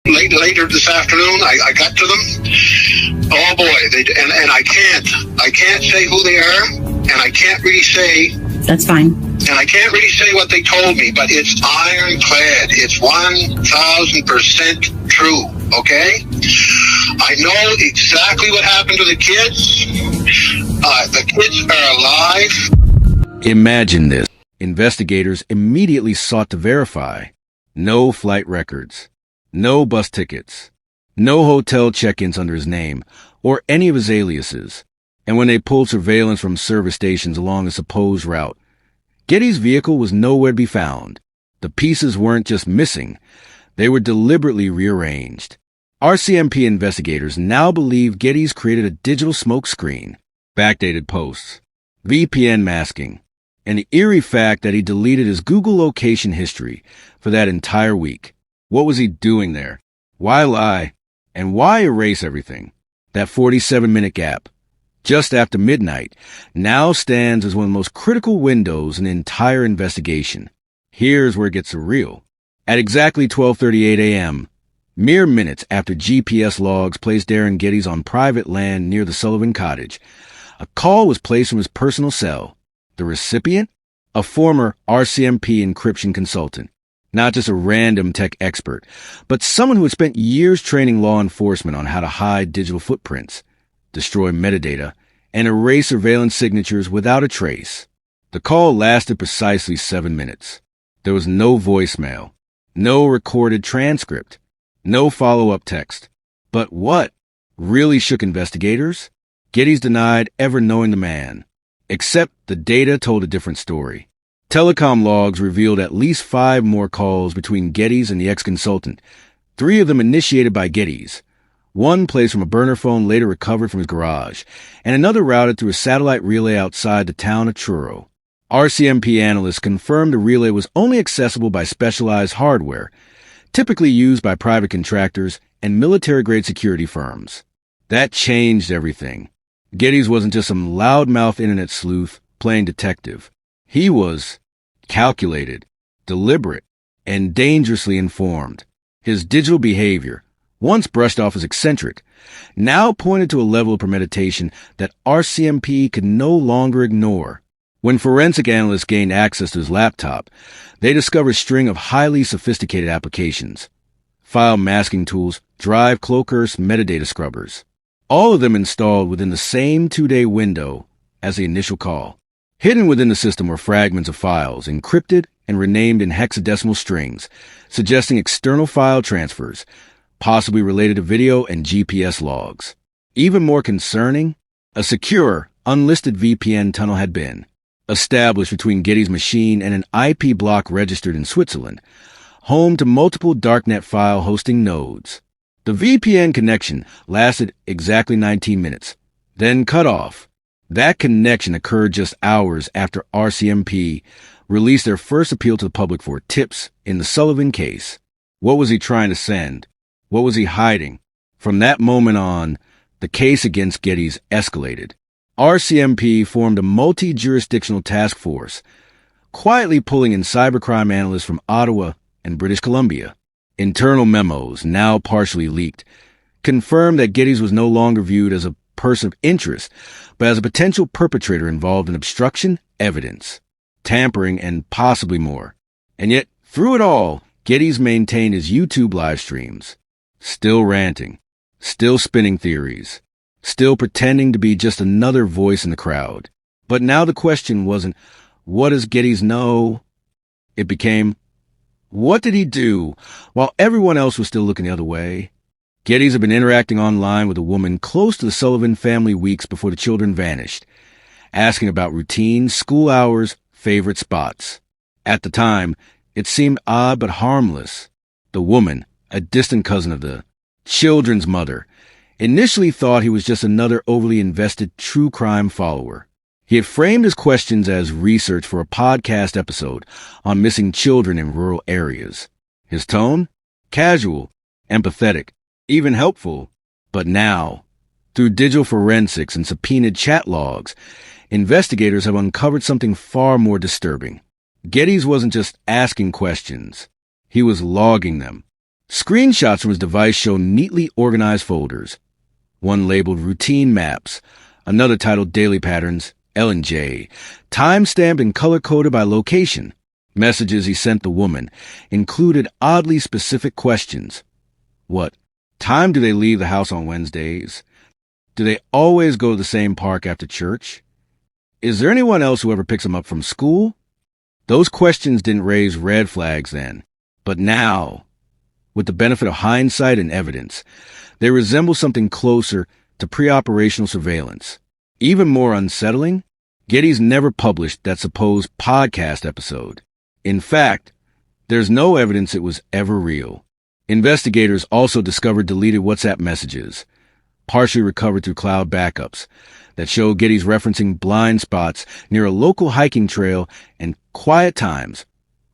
Later this afternoon, I got to them. Oh boy, and I can't say who they are, and I can't really say. That's fine. And I can't really say what they told me, but it's ironclad. It's 1,000% true. Okay, I know exactly what happened to the kids. The kids are alive. Imagine this. Investigators immediately sought to verify. No flight records, no bus tickets, no hotel check-ins under his name, or any of his aliases. And when they pulled surveillance from service stations along a supposed route, Geddes' vehicle was nowhere to be found. The pieces weren't just missing, they were deliberately rearranged. RCMP investigators now believe Geddes created a digital smokescreen, backdated posts, VPN masking, and the eerie fact that he deleted his Google location history for that entire week. What was he doing there? Why lie? And why erase everything? That 47-minute gap, just after midnight, now stands as one of the most critical windows in the entire investigation. Here's where it gets surreal. At exactly 12:38 a.m., mere minutes after GPS logs placed Darren Geddes on private land near the Sullivan cottage, a call was placed from his personal cell. The recipient? A former RCMP encryption consultant. Not just a random tech expert, but someone who had spent years training law enforcement on how to hide digital footprints, destroy metadata, and erase surveillance signatures without a trace. The call lasted precisely 7 minutes. There was no voicemail, no recorded transcript, no follow-up text. But what really shook investigators? Geddes denied ever knowing the man. Except the data told a different story. Telecom logs revealed at least 5 more calls between Geddes and the ex-consultant, 3 of them initiated by Geddes. One placed from a burner phone later recovered from his garage, and another routed through a satellite relay outside the town of Truro. RCMP analysts confirmed the relay was only accessible by specialized hardware, typically used by private contractors and military-grade security firms. That changed everything. Geddes wasn't just some loudmouth internet sleuth playing detective. He was calculated, deliberate, and dangerously informed. His digital behavior, once brushed off as eccentric, now pointed to a level of premeditation that RCMP could no longer ignore. When forensic analysts gained access to his laptop, they discovered a string of highly sophisticated applications. File masking tools, drive cloakers, metadata scrubbers. All of them installed within the same 2-day window as the initial call. Hidden within the system were fragments of files, encrypted and renamed in hexadecimal strings, suggesting external file transfers, possibly related to video and GPS logs. Even more concerning, a secure, unlisted VPN tunnel had been established between Geddes' machine and an IP block registered in Switzerland, home to multiple darknet file hosting nodes. The VPN connection lasted exactly 19 minutes, then cut off. That connection occurred just hours after RCMP released their first appeal to the public for tips in the Sullivan case. What was he trying to send? What was he hiding? From that moment on, the case against Geddes escalated. RCMP formed a multi-jurisdictional task force, quietly pulling in cybercrime analysts from Ottawa and British Columbia. Internal memos, now partially leaked, confirmed that Geddes was no longer viewed as a person of interest, but as a potential perpetrator involved in obstruction, evidence, tampering, and possibly more. And yet, through it all, Geddes maintained his YouTube live streams, still ranting, still spinning theories, still pretending to be just another voice in the crowd. But now the question wasn't, what does Geddes know? It became, what did he do while everyone else was still looking the other way? Geddes had been interacting online with a woman close to the Sullivan family weeks before the children vanished, asking about routines, school hours, favorite spots. At the time, it seemed odd but harmless. The woman, a distant cousin of the children's mother, initially thought he was just another overly invested true crime follower. He had framed his questions as research for a podcast episode on missing children in rural areas. His tone? Casual, empathetic, even helpful. But now, through digital forensics and subpoenaed chat logs, investigators have uncovered something far more disturbing. Geddes wasn't just asking questions. He was logging them, Screenshots from his device show neatly organized folders, one labeled Routine Maps, another titled Daily Patterns, L&J, time-stamped and color-coded by location. Messages he sent the woman included oddly specific questions. What time do they leave the house on Wednesdays? Do they always go to the same park after church? Is there anyone else who ever picks them up from school? Those questions didn't raise red flags then, but now, with the benefit of hindsight and evidence, they resemble something closer to pre-operational surveillance. Even more unsettling, Geddes never published that supposed podcast episode. In fact, there's no evidence it was ever real. Investigators also discovered deleted WhatsApp messages, partially recovered through cloud backups, that show Geddes referencing blind spots near a local hiking trail and quiet times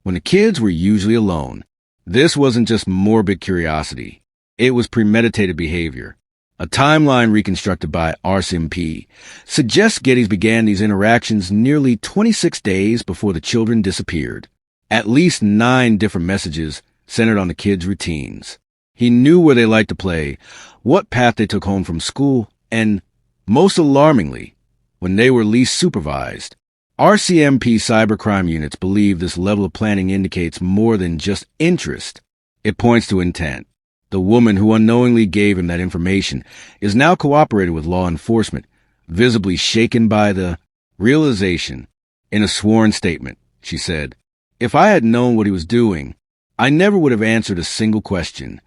when the kids were usually alone. This wasn't just morbid curiosity. It was premeditated behavior. A timeline reconstructed by RCMP suggests Geddes began these interactions nearly 26 days before the children disappeared. At least 9 different messages centered on the kids' routines. He knew where they liked to play, what path they took home from school, and, most alarmingly, when they were least supervised. RCMP cybercrime units believe this level of planning indicates more than just interest. It points to intent. The woman who unknowingly gave him that information is now cooperating with law enforcement, visibly shaken by the realization. In a sworn statement, she said, "If I had known what he was doing, I never would have answered a single question."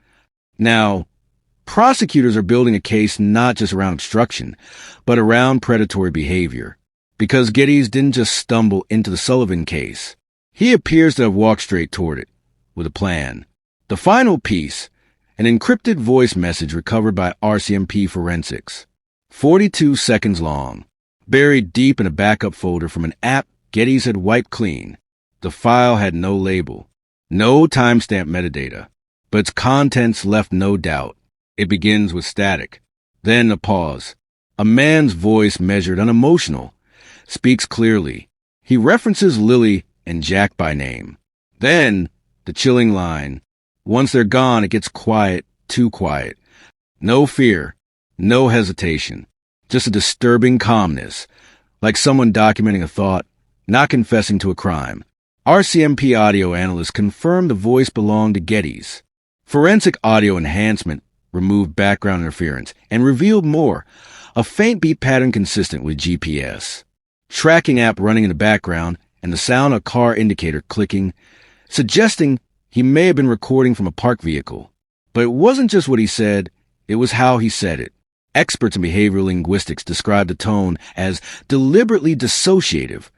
Now, prosecutors are building a case not just around obstruction, but around predatory behavior. Because Geddes didn't just stumble into the Sullivan case. He appears to have walked straight toward it, with a plan. The final piece, an encrypted voice message recovered by RCMP forensics. 42 seconds long, buried deep in a backup folder from an app Geddes had wiped clean. The file had no label, no timestamp metadata, but its contents left no doubt. It begins with static, then a pause. A man's voice, measured, unemotional, speaks clearly. He references Lilly and Jack by name. Then, the chilling line. Once they're gone, it gets quiet, too quiet. No fear, no hesitation, just a disturbing calmness, like someone documenting a thought, not confessing to a crime. RCMP audio analysts confirmed the voice belonged to Geddes. Forensic audio enhancement removed background interference and revealed more, a faint beat pattern consistent with GPS. Tracking app running in the background and the sound of a car indicator clicking, suggesting he may have been recording from a parked vehicle. But it wasn't just what he said, it was how he said it. Experts in behavioral linguistics describe the tone as deliberately dissociative,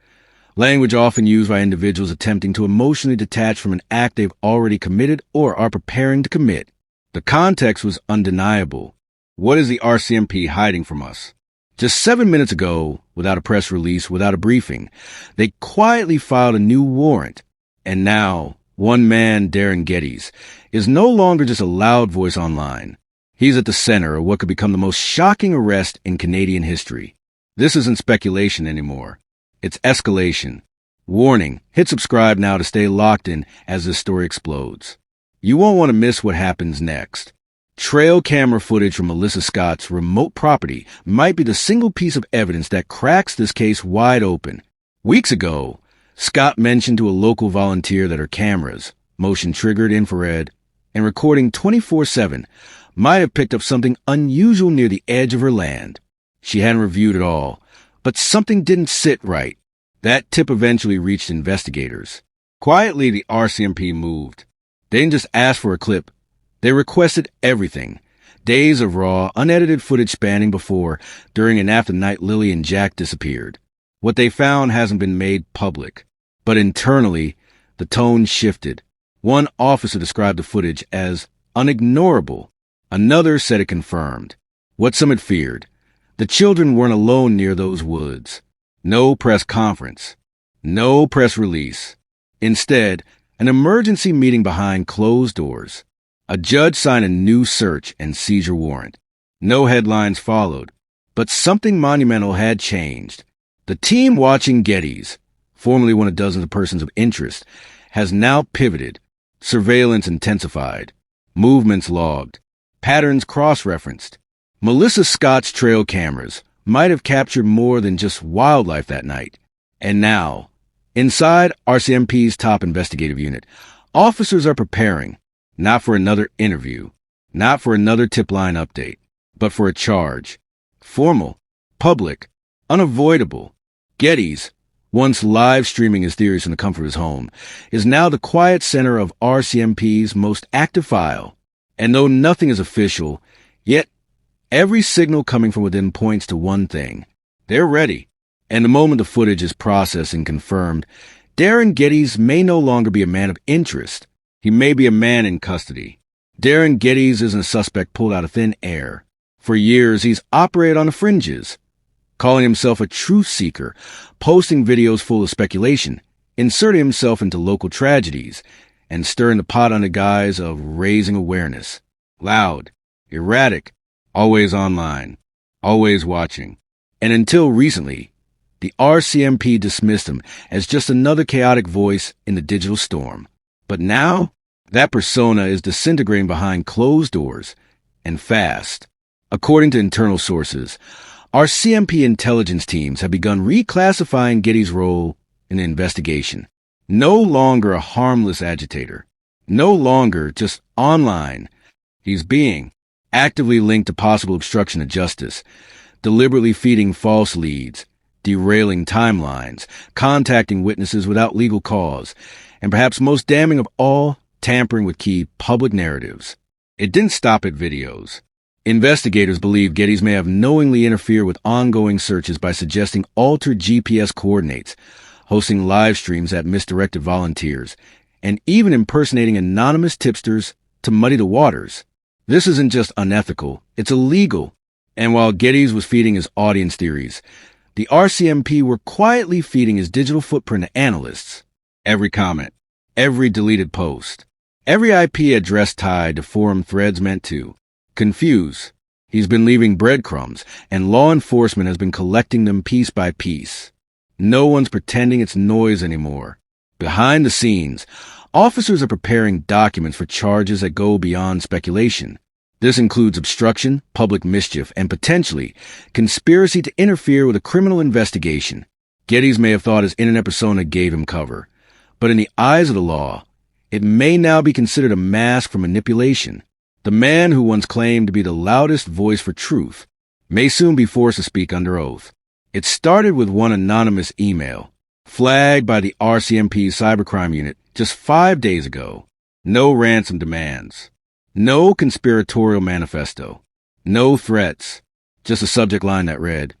language often used by individuals attempting to emotionally detach from an act they've already committed or are preparing to commit. The context was undeniable. What is the RCMP hiding from us? Just 7 minutes ago, without a press release, without a briefing, they quietly filed a new warrant. And now, one man, Darren Geddes, is no longer just a loud voice online. He's at the center of what could become the most shocking arrest in Canadian history. This isn't speculation anymore. It's escalation. Warning, hit subscribe now to stay locked in as this story explodes. You won't want to miss what happens next. Trail camera footage from Melissa Scott's remote property might be the single piece of evidence that cracks this case wide open. Weeks ago, Scott mentioned to a local volunteer that her cameras, motion-triggered infrared, and recording 24/7, might have picked up something unusual near the edge of her land. She hadn't reviewed it all, but something didn't sit right. That tip eventually reached investigators. Quietly, the RCMP moved. They didn't just ask for a clip. They requested everything. Days of raw, unedited footage spanning before, during, and after the night Lilly and Jack disappeared. What they found hasn't been made public. But internally, the tone shifted. One officer described the footage as unignorable. Another said it confirmed what some had feared. The children weren't alone near those woods. No press conference. No press release. Instead, an emergency meeting behind closed doors. A judge signed a new search and seizure warrant. No headlines followed, but something monumental had changed. The team watching Geddes, formerly one of dozens of persons of interest, has now pivoted. Surveillance intensified. movements logged, patterns cross-referenced. Melissa Scott's trail cameras might have captured more than just wildlife that night. And now, inside RCMP's top investigative unit, officers are preparing, not for another interview, not for another tip line update, but for a charge. Formal, public, unavoidable. Geddes, once live streaming his theories from the comfort of his home, is now the quiet center of RCMP's most active file. And though nothing is official, yet every signal coming from within points to one thing. They're ready. And the moment the footage is processed and confirmed, Darren Geddes may no longer be a man of interest. He may be a man in custody. Darren Geddes isn't a suspect pulled out of thin air. For years, he's operated on the fringes, calling himself a truth seeker, posting videos full of speculation, inserting himself into local tragedies, and stirring the pot under guise of raising awareness. Loud, erratic, always online, always watching. And until recently, the RCMP dismissed him as just another chaotic voice in the digital storm. But now, that persona is disintegrating behind closed doors, and fast. According to internal sources, RCMP intelligence teams have begun reclassifying Geddes' role in the investigation. No longer a harmless agitator. No longer just online. He's being actively linked to possible obstruction of justice, deliberately feeding false leads, derailing timelines, contacting witnesses without legal cause, and perhaps most damning of all, tampering with key public narratives. It didn't stop at videos. Investigators believe Geddes may have knowingly interfered with ongoing searches by suggesting altered GPS coordinates, hosting live streams that misdirected volunteers, and even impersonating anonymous tipsters to muddy the waters. This isn't just unethical, it's illegal. And while Geddes was feeding his audience theories, the RCMP were quietly feeding his digital footprint to analysts. Every comment, every deleted post, every IP address tied to forum threads meant to confuse. He's been leaving breadcrumbs, and law enforcement has been collecting them piece by piece. No one's pretending it's noise anymore. Behind the scenes, officers are preparing documents for charges that go beyond speculation. This includes obstruction, public mischief, and potentially conspiracy to interfere with a criminal investigation. Geddes may have thought his internet persona gave him cover, but in the eyes of the law, it may now be considered a mask for manipulation. The man who once claimed to be the loudest voice for truth may soon be forced to speak under oath. It started with one anonymous email, flagged by the RCMP cybercrime unit just 5 days ago. No ransom demands. No conspiratorial manifesto. No threats. Just a subject line that read,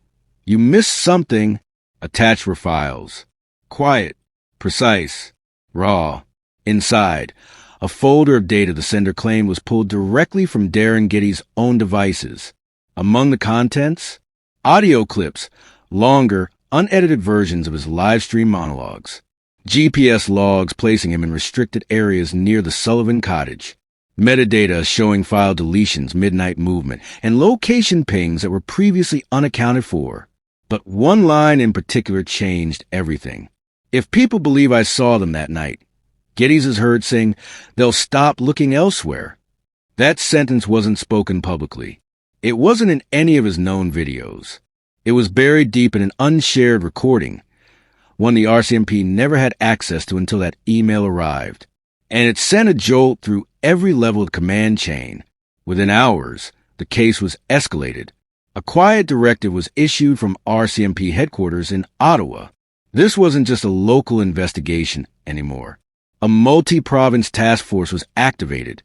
"You missed something. Attached were files." Quiet, precise, raw. Inside, a folder of data the sender claimed was pulled directly from Darren Geddes' own devices. Among the contents, audio clips, longer, unedited versions of his live stream monologues, GPS logs placing him in restricted areas near the Sullivan cottage, metadata showing file deletions, midnight movement, and location pings that were previously unaccounted for. But one line in particular changed everything. "If people believe I saw them that night," Geddes is heard saying, "they'll stop looking elsewhere." That sentence wasn't spoken publicly. It wasn't in any of his known videos. It was buried deep in an unshared recording, one the RCMP never had access to until that email arrived. And it sent a jolt through every level of the command chain. Within hours, the case was escalated. A quiet directive was issued from RCMP headquarters in Ottawa. This wasn't just a local investigation anymore. A multi-province task force was activated,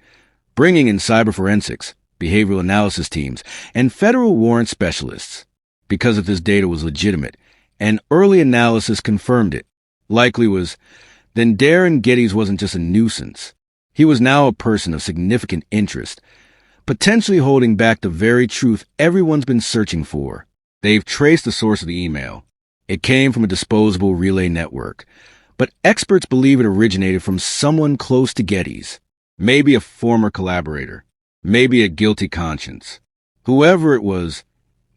bringing in cyber forensics, behavioral analysis teams, and federal warrant specialists. Because if this data was legitimate, and early analysis confirmed it, likely was, then Darren Geddes wasn't just a nuisance. He was now a person of significant interest, potentially holding back the very truth everyone's been searching for. They've traced the source of the email. It came from a disposable relay network, but experts believe it originated from someone close to Geddes. Maybe a former collaborator, maybe a guilty conscience. Whoever it was,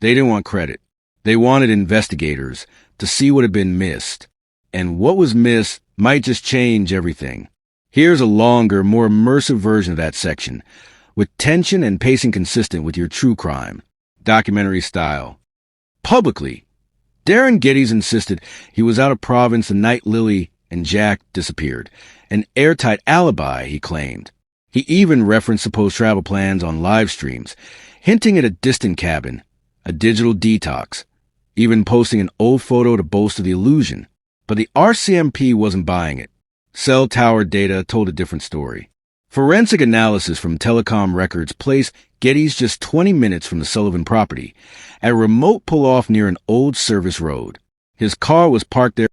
they didn't want credit. They wanted investigators to see what had been missed. And what was missed might just change everything. Here's a longer, more immersive version of that section, with tension and pacing consistent with your true crime, documentary style. Publicly, Darren Geddes insisted he was out of province the night Lilly and Jack disappeared, an airtight alibi, he claimed. He even referenced supposed travel plans on live streams, hinting at a distant cabin, a digital detox, even posting an old photo to bolster the illusion. But the RCMP wasn't buying it. Cell tower data told a different story. Forensic analysis from telecom records placed Geddes just 20 minutes from the Sullivan property, at a remote pull-off near an old service road. His car was parked there